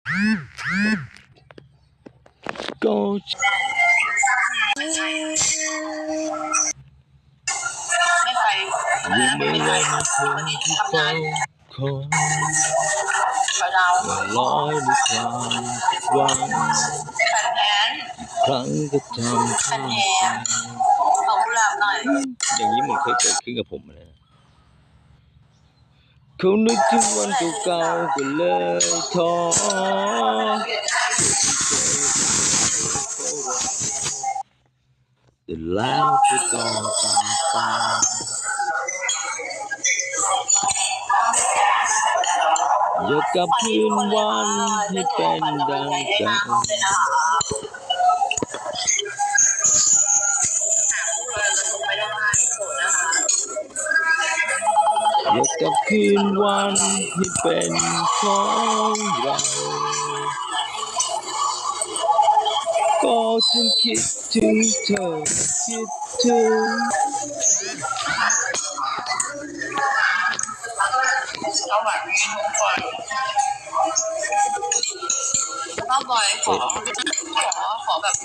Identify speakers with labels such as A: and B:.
A: ก็
B: ไม่ใช่ไม่ไป
A: อยู่ไม่
B: ไม่
A: ไหว
B: ไป
A: ในคืนที่เฝ้าคอย
B: ไปดาว
A: ลอยด้วยความหวัง
B: แผ่นแผน
A: ครั้งก็ทำให้ใจ
B: ขอกุหลาบหน่อย
A: อย่างนี้มันเคยเกิดขึ้นกับผมเลยนะเขานึกถึงวันเก่าๆก็เลยท้อแต่แล้วก็ต้องจากไปอยากกลับคืนวันให้เป็นดังเก่าอยากกลับคืนวันให้เป็นของเราก็จึงคิดถึงเธอคิดถึง
B: เอาแบบนี้ทุกคนก็บอยขอแบบ